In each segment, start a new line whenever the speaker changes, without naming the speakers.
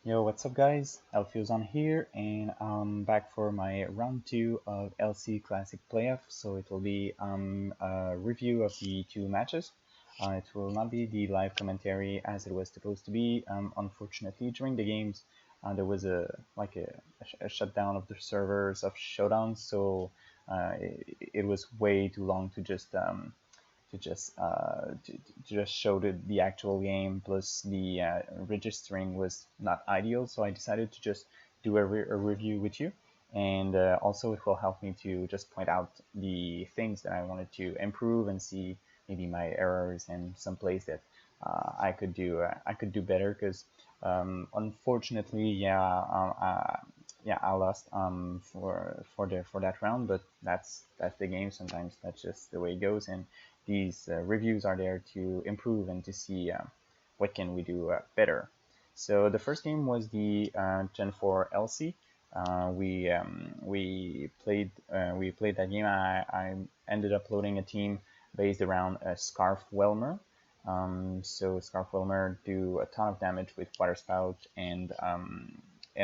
Yo, what's up guys? Alfio's on here and I'm back for my round 2 of LC Classic Playoff. So it will be a review of the two matches. It will not be the live commentary as it was supposed to be. Unfortunately, during the games, there was a shutdown of the servers of Showdown, so it was way too long to just show the actual game. Plus the registering was not ideal, so I decided to just do a review with you, and also it will help me to just point out the things that I wanted to improve and see maybe my errors and some plays that I could do better because unfortunately yeah, I lost for that round, but that's the game. Sometimes that's just the way it goes, and these reviews are there to improve and to see what can we do better. So the first game was the Gen 4 LC. We played that game. I ended up loading a team based around Scarf Whelmer. So Scarf Whelmer do a ton of damage with Water Spout and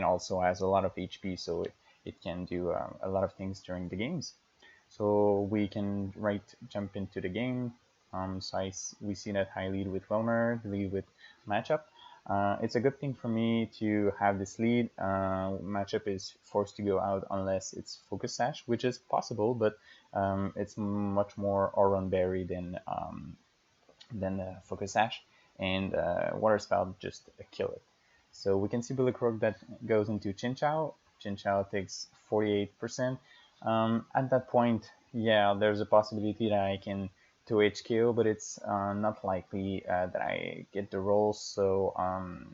also has a lot of HP, so it can do a lot of things during the games. So we can jump into the game. We see that I lead with Wilmer, lead with matchup. It's a good thing for me to have this lead. Matchup is forced to go out unless it's Focus Sash, which is possible, but it's much more Auron Berry than Focus Sash, and Water Spout just kill it. So we can see Boulicrok that goes into Chinchou. Chinchou takes 48%. At that point, yeah, there's a possibility that I can 2H KO, but it's not likely that I get the roll. So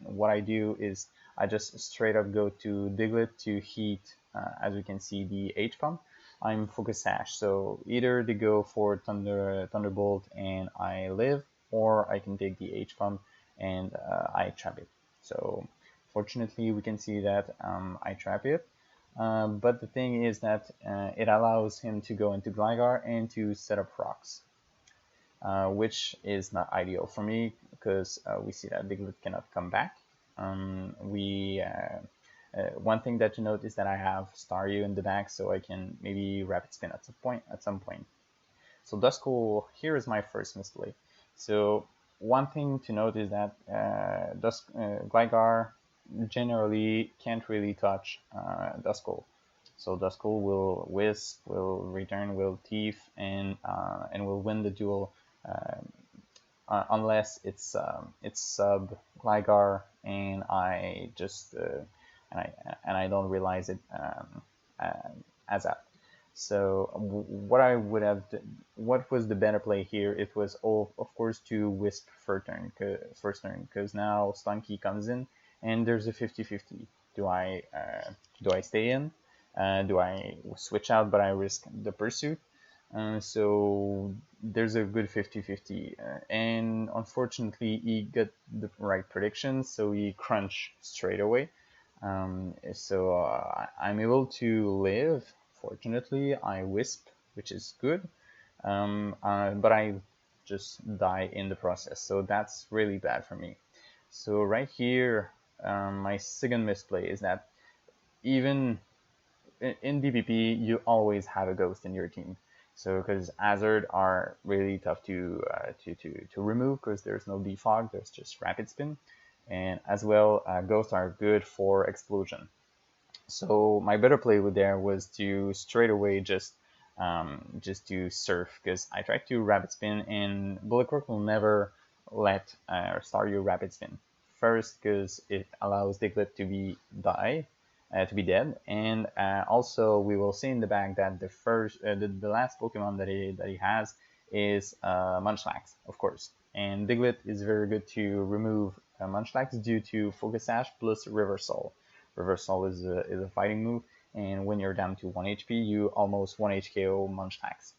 what I do is I just straight up go to Diglett to heat, as we can see, the H pump. I'm Focus Sash, so either they go for Thunderbolt and I live, or I can take the H pump and I trap it. So fortunately, we can see that I trap it. But the thing is that it allows him to go into Gligar and to set up rocks, which is not ideal for me because we see that Diglett cannot come back. One thing that to note is that I have Staryu in the back, so I can maybe Rapid Spin at some point. So Duskull, here is my first misplay. So one thing to note is that Gligar generally can't really touch Duskull. So Duskull will Wisp, will return, will Thief, and will win the duel unless it's sub Gligar and I just and I don't realize it as that. So what was the better play here? It was of course to Wisp first turn because now Stunky comes in and there's a 50-50. Do I stay in? Do I switch out but I risk the pursuit? So there's a good 50-50, and unfortunately he got the right prediction, so he crunched straight away. I'm able to live. Fortunately, I Wisp, which is good, but I just die in the process, so that's really bad for me. So right here, my second misplay is that even in DPP, you always have a ghost in your team. So because Hazard are really tough to remove because there's no defog, there's just Rapid Spin, and as well ghosts are good for explosion. So my better play with there was to straight away just to surf because I tried to Rapid Spin and Boulicrok will never let Staryu Rapid Spin. First because it allows Diglett to be dead, and also we will see in the back that the last Pokemon that he has is Munchlax, of course, and Diglett is very good to remove Munchlax due to Focus Sash plus Reversal. Reversal is a fighting move, and when you're down to 1 HP, you almost 1 HKO Munchlax.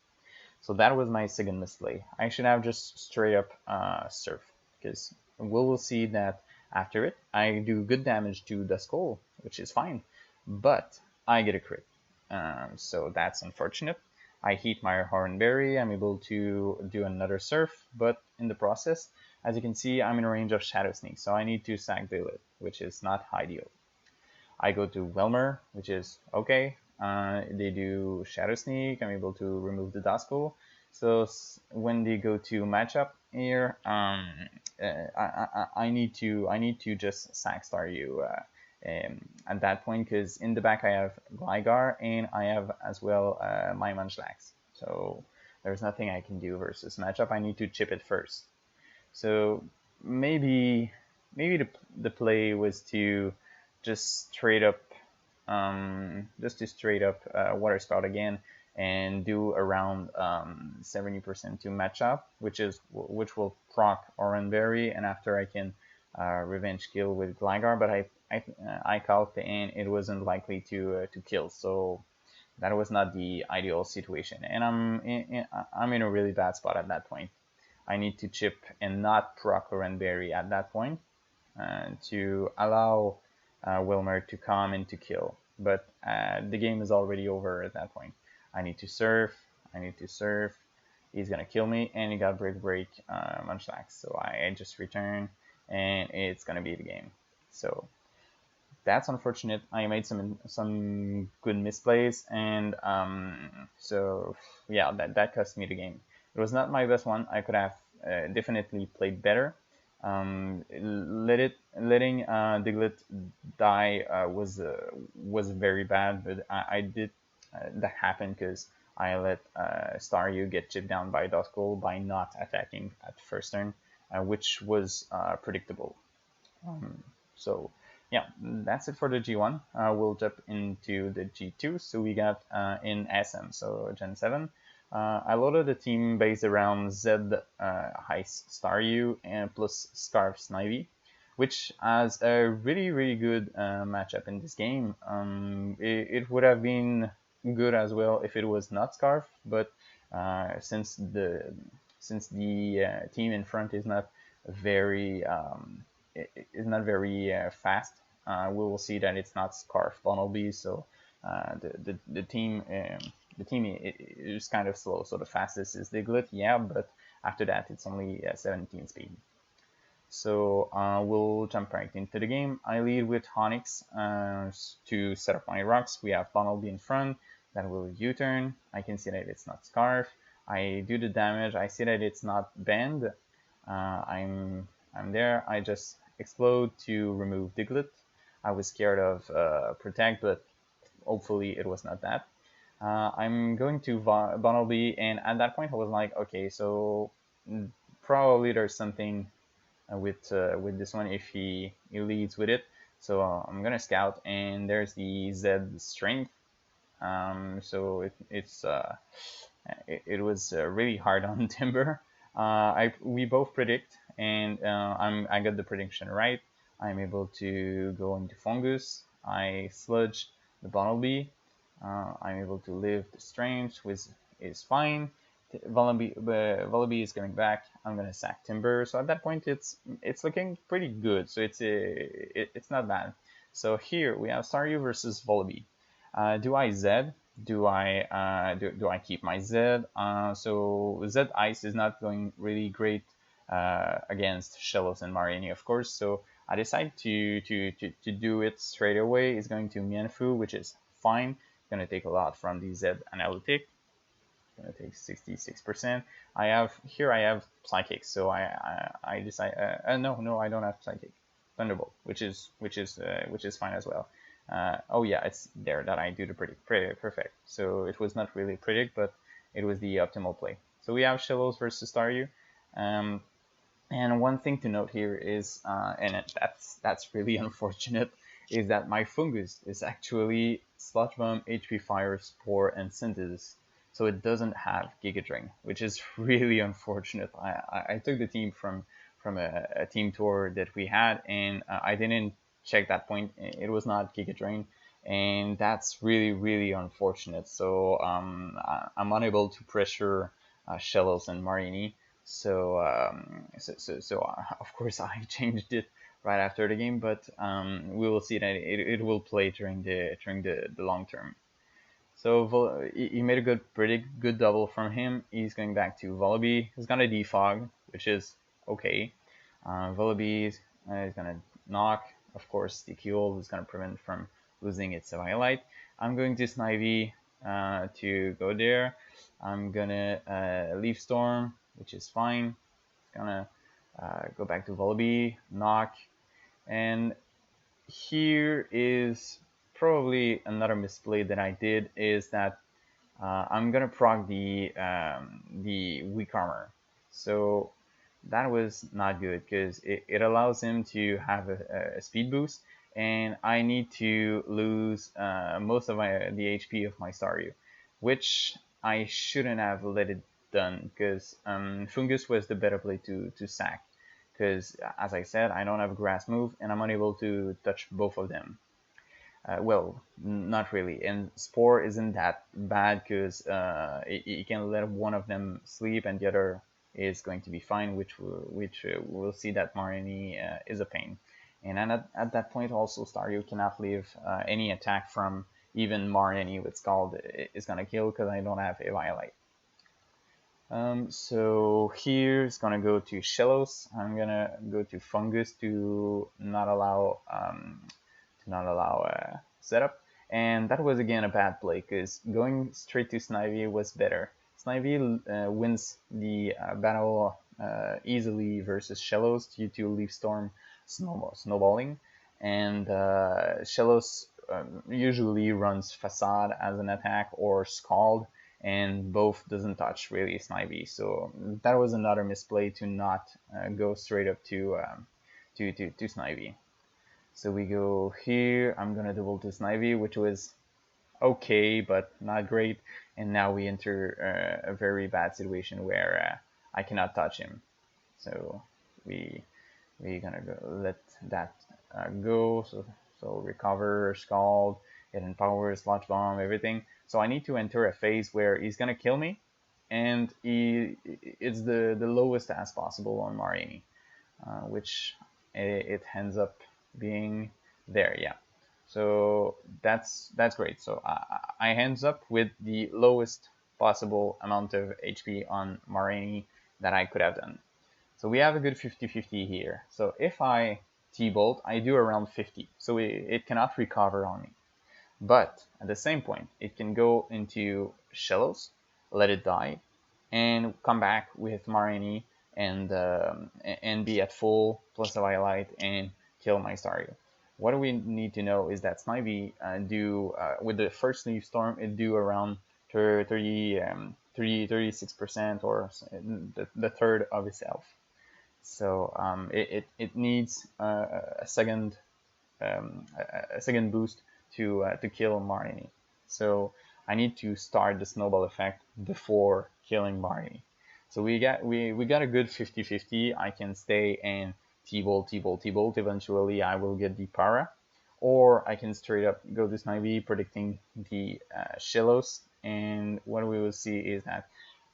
So that was my second misplay. I should have just straight up Surf, because we'll see that after it, I do good damage to Duskull, which is fine, but I get a crit. So that's unfortunate. I heat my Hornberry, I'm able to do another Surf, but in the process, As you can see, I'm in range of Shadow Sneak, so I need to sack Diglett, which is not ideal. I go to Welmer, which is okay. They do Shadow Sneak. I'm able to remove the Duskull. So when they go to matchup here, I need to just sack Staryu at that point, because in the back I have Gligar and I have as well my Munchlax. So there's nothing I can do versus matchup. I need to chip it first. So maybe the play was to just straight up Water Spout again and do around 70% to match up, which will proc Oranberry, and after I can revenge kill with Gligar, but I calced and it wasn't likely to kill, so that was not the ideal situation, and I'm in a really bad spot at that point. I need to chip and not proc Oranberry at that point to allow Wilmer to come and to kill. But the game is already over at that point. I need to surf. I need to surf. He's gonna kill me, and he got break Munchlax. So I just return, and it's gonna be the game. So that's unfortunate. I made some good misplays, and so yeah, that cost me the game. It was not my best one. I could have definitely played better. Letting Diglett die was very bad, but I did that happened because I let Staryu get chipped down by Duskull by not attacking at first turn, which was predictable. So yeah, that's it for the G1. We'll jump into the G2. So we got in SM, so Gen 7. I loaded the team based around Zed, Heist, Staryu, and plus Scarf Snivy, which has a really good matchup in this game. It would have been good as well if it was not Scarf, but since the team in front is not very fast, we will see that it's not Scarf Bunnelby, so the team is kind of slow. So the fastest is Diglett, yeah, but after that it's only 17 speed. So we'll jump right into the game. I lead with Honix to set up my rocks. We have Bunnelby in front. That will U-turn. I can see that it's not Scarf. I do the damage. I see that it's not Bend. I'm there. I just explode to remove Diglett. I was scared of Protect, but hopefully it was not that. I'm going to Bunnelby, and at that point I was like, okay, so probably there's something with this one if he leads with it. So I'm gonna scout, and there's the Z strength. So it was really hard on Timber. We both predict, and I got the prediction right. I'm able to go into Fungus. I sludge the Bunnelby. I'm able to live the Strange, which is fine. Vullaby is coming back. I'm gonna sack Timber. So at that point, it's looking pretty good. So it's not bad. So here we have Staryu versus Vullaby. Do I Z? Do I keep my Z? So Z Ice is not going really great against Shellos and Marini, of course. So I decide to do it straight away. It's going to Mienfoo, which is fine. Gonna take a lot from the Z analytic. Gonna take 66%. I have Psychic, so I decide. No, I don't have Psychic. Thunderbolt, which is fine as well. Oh yeah, it's there that I do the predict. Perfect. So it was not really predict, but it was the optimal play. So we have Shellos versus Staryu. And one thing to note here is, and that's really unfortunate, is that my Fungus is actually Sludge Bomb, HP Fire, Spore, and Synthesis. So it doesn't have Giga Drain, which is really unfortunate. I took the team from a team tour that we had, and I didn't check that point. It was not Giga Drain, and that's really unfortunate. So I'm unable to pressure Shellos and Marini. So of course I changed it right after the game, but we will see that it will play during the long term. So he made a pretty good double from him. He's going back to Vullaby. He's gonna defog, which is okay. Vullaby is gonna knock. Of course, the Keel is gonna prevent from losing its Violet. I'm going to Snivy to go there. I'm gonna Leaf Storm, which is fine. Gonna go back to Vullaby, knock, and here is probably another misplay that I did is that I'm gonna proc the weak armor. So that was not good because it allows him to have a speed boost, and I need to lose most of the HP of my Staryu, which I shouldn't have let it done because Fungus was the better play to sack. Because as I said, I don't have a grass move, and I'm unable to touch both of them. Well, not really. And Spore isn't that bad because you can let one of them sleep and the other is going to be fine, which we'll see that Marini is a pain. And at that point, also Staryu cannot leave any attack from even Marini with Scald is gonna kill because I don't have a Violet. So here it's gonna go to Shellos. I'm gonna go to Fungus to not allow setup. And that was again a bad play because going straight to Snivy was better. Snivy wins the battle easily versus Shellos due to Leaf Storm snowballing. And Shellos usually runs Facade as an attack or Scald, and both doesn't touch really Snivy. So that was another misplay to not go straight up to Snivy. So we go here. I'm gonna double to Snivy, which was okay, but not great. And now we enter a very bad situation where I cannot touch him. So we gonna go let that go. So recover, Scald, hidden power, sludge bomb, everything. So I need to enter a phase where he's gonna kill me, and it's the lowest as possible on Marini, which it ends up being there. Yeah. So that's great. So I ends up with the lowest possible amount of HP on Marini that I could have done. So we have a good 50-50 here. So if I T-Bolt, I do around 50. So it cannot recover on me. But at the same point, it can go into Shellos, let it die, and come back with Marini and be at full plus a Violet and kill my Staryu. What we need to know is that Snivy with the first Leaf Storm, it do around 36% or the third of its health. So it needs a second boost to kill Marini. So I need to start the snowball effect before killing Marini. So we got a good 50-50. I can stay and T-Bolt, T-Bolt, T-Bolt. Eventually I will get the para. Or I can straight up go to Snivy, predicting the Shellos. And what we will see is that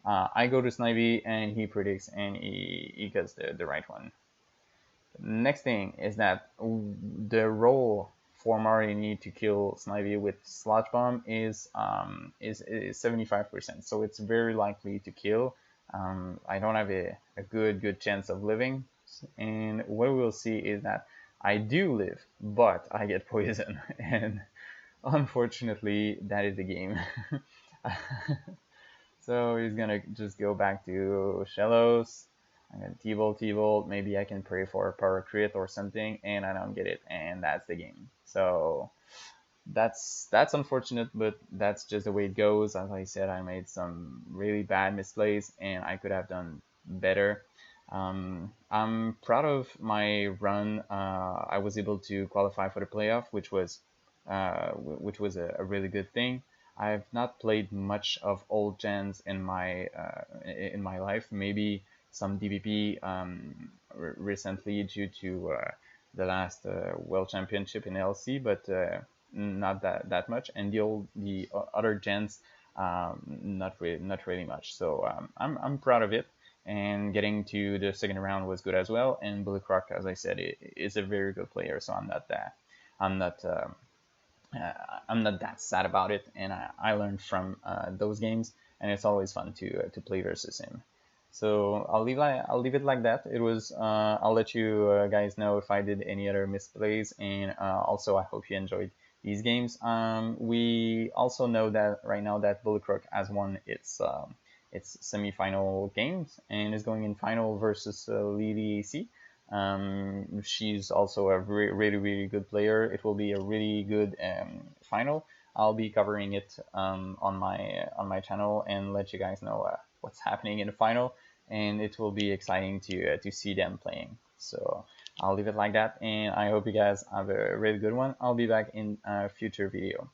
I go to Snivy and he predicts and he gets the right one. Next thing is that the roll for Marini to kill Snivy with Sludge Bomb is 75%, so it's very likely to kill. I don't have a good chance of living, and what we'll see is that I do live, but I get poisoned, and unfortunately that is the game. So he's gonna just go back to Shellos. I'm gonna T-Bolt. Maybe I can pray for a power crit or something, and I don't get it, and that's the game. So that's unfortunate, but that's just the way it goes. As I said, I made some really bad misplays, and I could have done better. I'm proud of my run. I was able to qualify for the playoff, which was a really good thing. I've not played much of old gens in my life. Maybe some DVP recently due to the last World Championship in LC, but not that much. And the other gens, not really much. So I'm proud of it. And getting to the second round was good as well. And Boulicrok, as I said, is a very good player. So I'm not I'm not that sad about it, and I learned from those games, and it's always fun to play versus him. So I'll leave it like that. It was I'll let you guys know if I did any other misplays, and also I hope you enjoyed these games. We also know that right now that Boulicrok has won its semi-final games and is going in final versus Lily AC. She's also a really good player. It will be a really good final. I'll be covering it on my channel and let you guys know what's happening in the final, and it will be exciting to see them playing. So I'll leave it like that, and I hope you guys have a really good one. I'll be back in a future video.